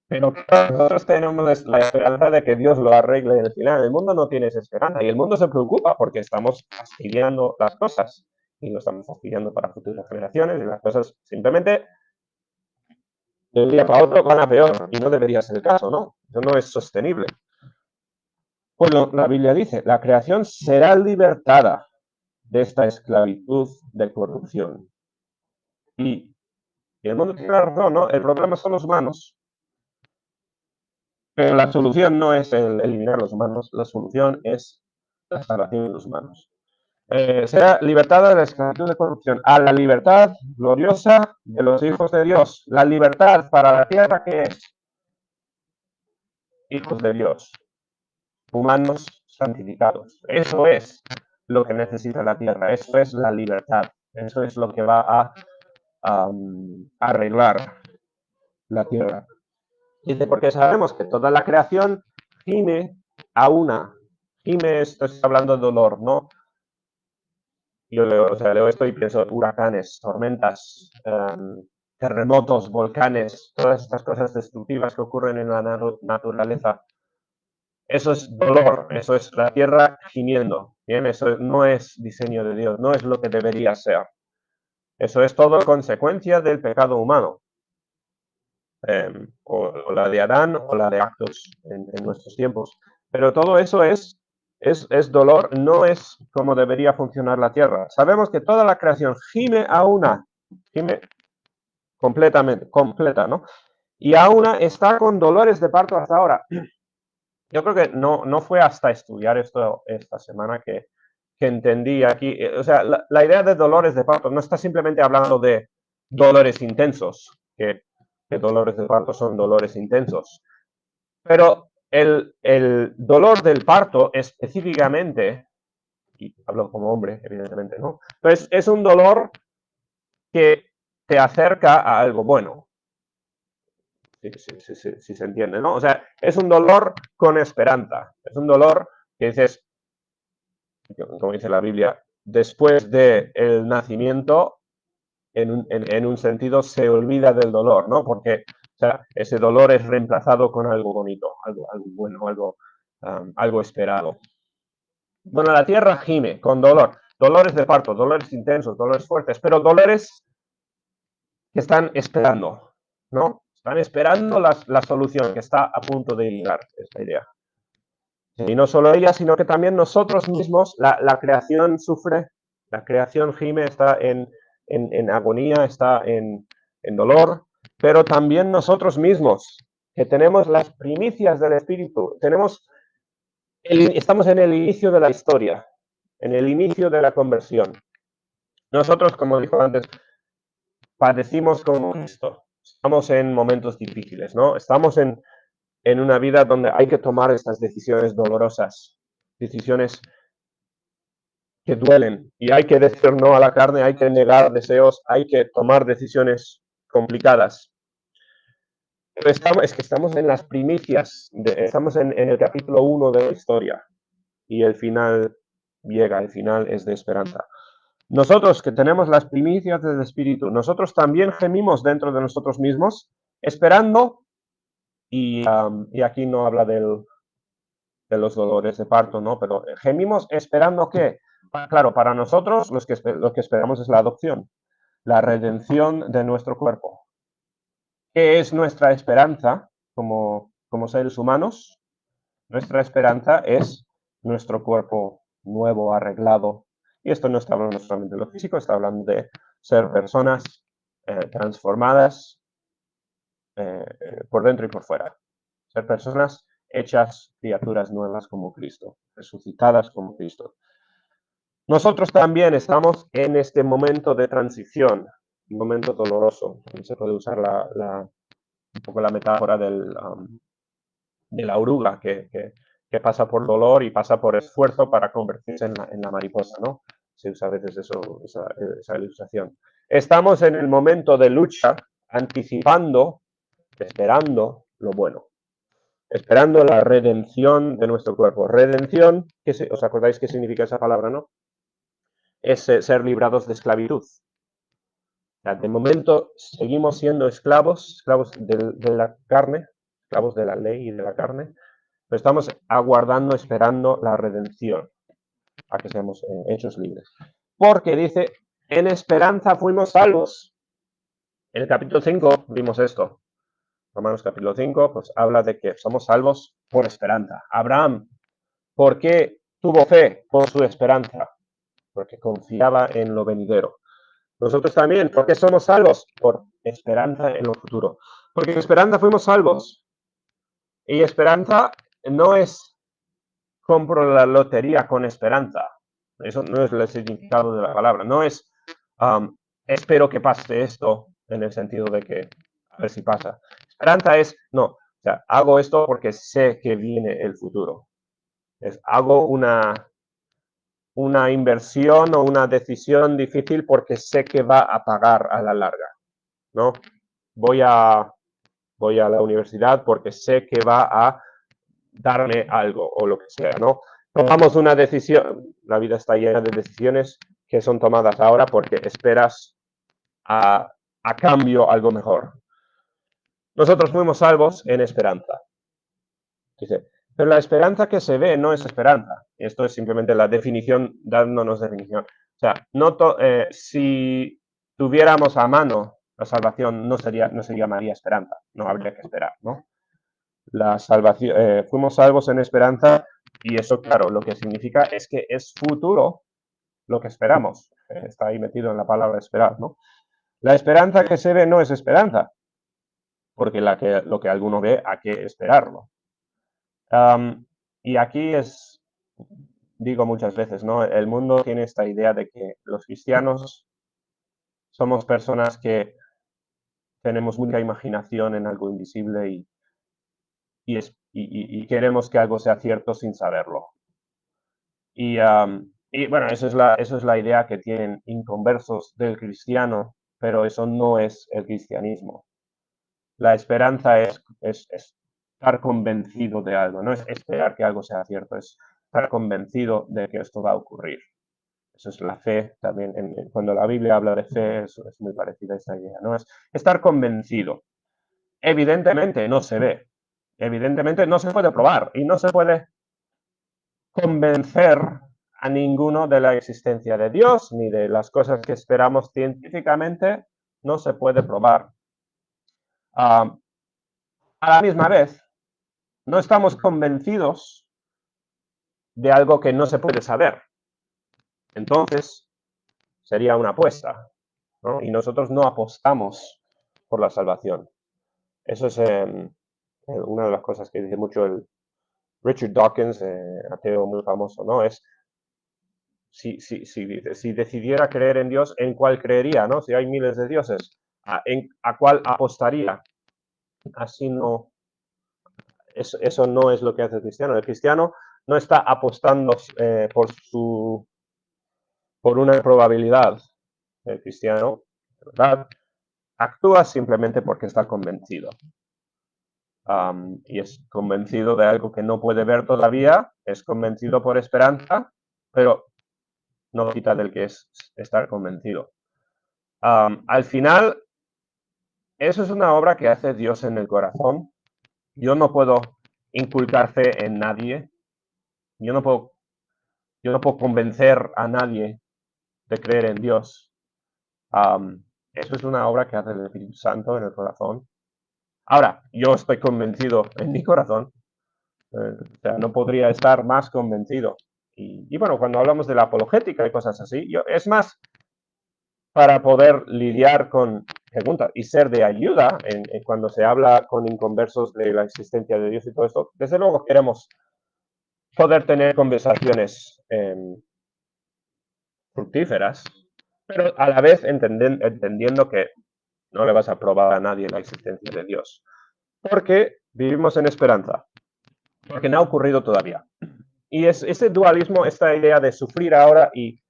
S1: nosotros tenemos la esperanza de que Dios lo arregle en el final. El mundo no tiene esa esperanza y el mundo se preocupa porque estamos fastidiando las cosas y lo estamos fastidiando para futuras generaciones y las cosas simplemente de un día para otro van a peor y no debería ser el caso, ¿no? Eso no es sostenible. Bueno, la Biblia dice, la creación será libertada de esta esclavitud de corrupción. Y el mundo tiene razón, ¿no? El problema son los humanos. Pero la solución no es eliminar los humanos, la solución es la salvación de los humanos. Será libertada de la esclavitud de corrupción a la libertad gloriosa de los hijos de Dios. La libertad para la tierra que es hijos de Dios, humanos santificados. Eso es lo que necesita la tierra, eso es la libertad, eso es lo que va a arreglar la tierra. Dice, porque sabemos que toda la creación gime a una. Gime, estoy hablando de dolor, ¿no? Yo leo esto y pienso huracanes, tormentas, terremotos, volcanes, todas estas cosas destructivas que ocurren en la naturaleza. Eso es dolor, eso es la tierra gimiendo. Bien, eso no es diseño de Dios, no es lo que debería ser. Eso es todo consecuencia del pecado humano. O la de Adán o la de Actos en nuestros tiempos. Pero todo eso es dolor, no es como debería funcionar la tierra. Sabemos que toda la creación gime a una, gime completamente, completa, ¿no? Y a una está con dolores de parto hasta ahora. Yo creo que no fue hasta estudiar esto esta semana que entendí aquí, o sea, la idea de dolores de parto no está simplemente hablando de dolores intensos, que dolores de parto son dolores intensos, pero el dolor del parto específicamente, y hablo como hombre, evidentemente, ¿no? Pero es un dolor que te acerca a algo bueno, si se entiende, ¿no? O sea, es un dolor con esperanza, es un dolor que dices, como dice la Biblia, después del nacimiento, en un sentido, se olvida del dolor, ¿no? Porque o sea, ese dolor es reemplazado con algo bonito, algo bueno, algo esperado. Bueno, la tierra gime con dolor, dolores de parto, dolores intensos, dolores fuertes, pero dolores que están esperando, ¿no? Están esperando la solución que está a punto de llegar, esta idea. Y no solo ella, sino que también nosotros mismos, la creación sufre, la creación gime, está en agonía, está en dolor, pero también nosotros mismos, que tenemos las primicias del Espíritu, estamos en el inicio de la historia, en el inicio de la conversión. Nosotros, como dijo antes, padecimos con Cristo, estamos en momentos difíciles, ¿no? Estamos en una vida donde hay que tomar estas decisiones dolorosas, decisiones que duelen, y hay que decir no a la carne, hay que negar deseos, hay que tomar decisiones complicadas. Pero es que estamos en las primicias, estamos en el capítulo 1 de la historia, y el final llega, el final es de esperanza. Nosotros que tenemos las primicias del Espíritu, nosotros también gemimos dentro de nosotros mismos, esperando, y aquí no habla de los dolores de parto, ¿no? Pero gemimos esperando que, claro, para nosotros lo que esperamos es la adopción, la redención de nuestro cuerpo. ¿Qué es nuestra esperanza como seres humanos? Nuestra esperanza es nuestro cuerpo nuevo, arreglado. Y esto no está hablando solamente de lo físico, está hablando de ser personas transformadas por dentro y por fuera. Ser personas hechas criaturas nuevas como Cristo, resucitadas como Cristo. Nosotros también estamos en este momento de transición, un momento doloroso. Se puede usar un poco la metáfora de la oruga que pasa por dolor y pasa por esfuerzo para convertirse en la mariposa, ¿no? Se usa a veces esa ilustración. Estamos en el momento de lucha, anticipando, esperando lo bueno, esperando la redención de nuestro cuerpo. Redención, ¿os acordáis qué significa esa palabra, no? Es ser librados de esclavitud. O sea, de momento seguimos siendo esclavos de la carne, esclavos de la ley y de la carne, pero estamos aguardando, esperando la redención, a que seamos hechos libres. Porque dice, en esperanza fuimos salvos. En el capítulo 5 vimos esto. Romanos capítulo 5, pues habla de que somos salvos por esperanza. Abraham, ¿por qué tuvo fe por su esperanza? Porque confiaba en lo venidero. Nosotros también, ¿por qué somos salvos? Por esperanza en lo futuro. Porque en esperanza fuimos salvos. Y esperanza no es compro la lotería con esperanza. Eso no es el significado de la palabra. No es espero que pase esto en el sentido de que a ver si pasa. Esperanza es, no, o sea, hago esto porque sé que viene el futuro. Hago una inversión o una decisión difícil porque sé que va a pagar a la larga, ¿no? Voy a la universidad porque sé que va a darme algo o lo que sea, ¿no? Tomamos una decisión, la vida está llena de decisiones que son tomadas ahora porque esperas a cambio algo mejor. Nosotros fuimos salvos en esperanza. Dice, pero la esperanza que se ve no es esperanza. Esto es simplemente la definición, dándonos definición. O sea, si tuviéramos a mano la salvación, no se llamaría esperanza, no habría que esperar, ¿no? La salvación, fuimos salvos en esperanza y eso, claro, lo que significa es que es futuro lo que esperamos. Está ahí metido en la palabra esperar, ¿no? La esperanza que se ve no es esperanza, porque lo que alguno ve hay que esperarlo. Y aquí digo muchas veces, ¿no? El mundo tiene esta idea de que los cristianos somos personas que tenemos mucha imaginación en algo invisible y queremos que algo sea cierto sin saberlo. Y bueno, eso es la idea que tienen inconversos del cristiano, pero eso no es el cristianismo. La esperanza es estar convencido de algo, no es esperar que algo sea cierto, es estar convencido de que esto va a ocurrir. Eso es la fe también. Cuando la Biblia habla de fe, es muy parecida a esa idea, ¿no? Es estar convencido. Evidentemente no se ve, evidentemente no se puede probar y no se puede convencer a ninguno de la existencia de Dios ni de las cosas que esperamos científicamente, no se puede probar. A la misma vez, no estamos convencidos de algo que no se puede saber. Entonces, sería una apuesta, ¿no? Y nosotros no apostamos por la salvación. Eso es una de las cosas que dice mucho el Richard Dawkins, ateo muy famoso, ¿no? Es si decidiera creer en Dios, ¿en cuál creería, no? Si hay miles de dioses, ¿a cuál apostaría? Así no, eso no es lo que hace el cristiano. El cristiano no está apostando por una probabilidad. El cristiano, de verdad, actúa simplemente porque está convencido. Y es convencido de algo que no puede ver todavía, es convencido por esperanza, pero no quita del que es estar convencido. Al final, eso es una obra que hace Dios en el corazón. Yo no puedo inculcar fe en nadie. Yo no puedo convencer a nadie de creer en Dios. Eso es una obra que hace el Espíritu Santo en el corazón. Ahora, yo estoy convencido en mi corazón O sea, no podría estar más convencido. Y bueno, cuando hablamos de la apologética y cosas así, es más para poder lidiar con preguntas y ser de ayuda cuando se habla con inconversos de la existencia de Dios y todo esto. Desde luego queremos poder tener conversaciones fructíferas, pero a la vez entendiendo que no le vas a probar a nadie la existencia de Dios. Porque vivimos en esperanza, porque no ha ocurrido todavía. Y ese dualismo, esta idea de sufrir ahora y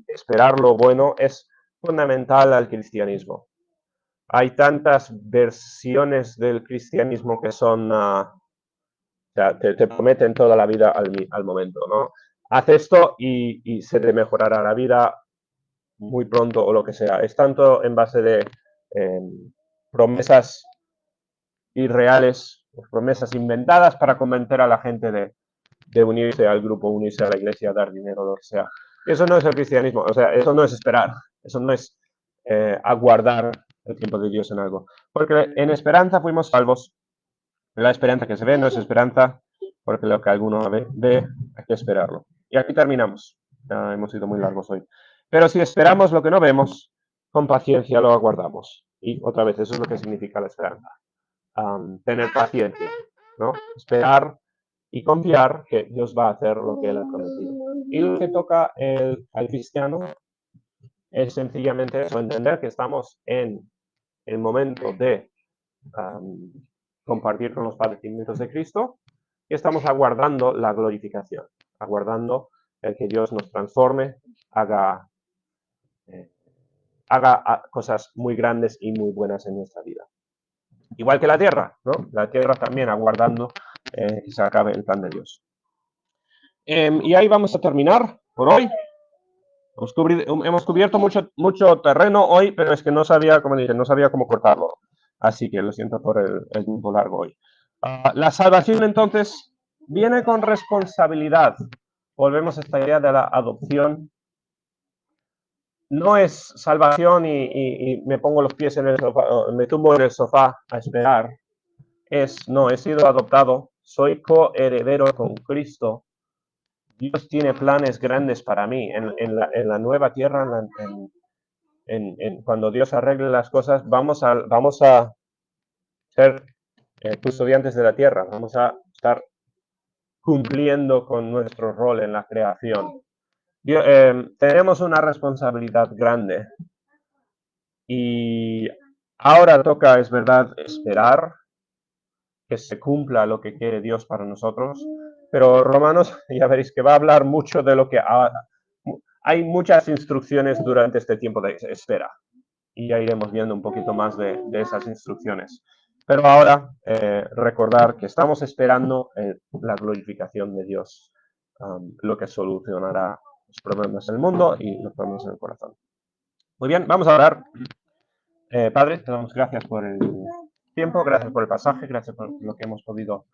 S1: esperar lo bueno, es fundamental al cristianismo. Hay tantas versiones del cristianismo que son, o sea, te prometen toda la vida al momento, ¿no? Haz esto y se te mejorará la vida muy pronto o lo que sea. Es tanto en base de promesas irreales, promesas inventadas para convencer a la gente de unirse al grupo, unirse a la iglesia, dar dinero, lo que sea. Eso no es el cristianismo, o sea, eso no es esperar, eso no es aguardar el tiempo de Dios en algo. Porque en esperanza fuimos salvos. La esperanza que se ve no es esperanza, porque lo que alguno ve hay que esperarlo. Y aquí terminamos. Ya hemos sido muy largos hoy. Pero si esperamos lo que no vemos, con paciencia lo aguardamos. Y otra vez, eso es lo que significa la esperanza. Tener paciencia, ¿no? Esperar y confiar que Dios va a hacer lo que Él ha prometido. Y lo que toca al cristiano es sencillamente eso, entender que estamos en el momento de compartir con los padecimientos de Cristo y estamos aguardando la glorificación, aguardando el que Dios nos transforme, haga cosas muy grandes y muy buenas en nuestra vida. Igual que la tierra, ¿no? La tierra también aguardando que se acabe el plan de Dios. Y ahí vamos a terminar por hoy. Hemos cubierto mucho terreno hoy, pero es que no sabía, como dije, no sabía cómo cortarlo. Así que lo siento por el tiempo largo hoy. La salvación entonces viene con responsabilidad. Volvemos a esta idea de la adopción. No es salvación y me pongo los pies en el sofá, me tumbo en el sofá a esperar. No, he sido adoptado, soy coheredero con Cristo. Dios tiene planes grandes para mí en la nueva tierra, cuando Dios arregle las cosas, vamos a ser custodiantes de la tierra, vamos a estar cumpliendo con nuestro rol en la creación. Tenemos una responsabilidad grande y ahora toca, es verdad, esperar que se cumpla lo que quiere Dios para nosotros, pero Romanos, ya veréis que va a hablar mucho de lo que hay muchas instrucciones durante este tiempo de espera y ya iremos viendo un poquito más de esas instrucciones. Pero ahora recordar que estamos esperando la glorificación de Dios, lo que solucionará los problemas del mundo y los problemas en el corazón. Muy bien, vamos a orar. Padre, te damos gracias por el tiempo, gracias por el pasaje, gracias por lo que hemos podido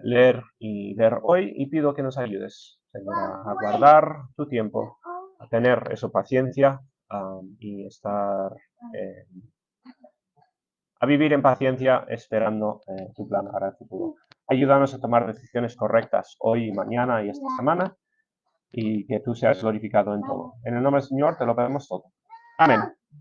S1: leer y ver hoy y pido que nos ayudes, Señor, a guardar tu tiempo, a tener eso paciencia y estar a vivir en paciencia esperando tu plan para el futuro. Ayúdanos a tomar decisiones correctas hoy, mañana y esta semana y que tú seas glorificado en todo. En el nombre del Señor te lo pedimos todo. Amén.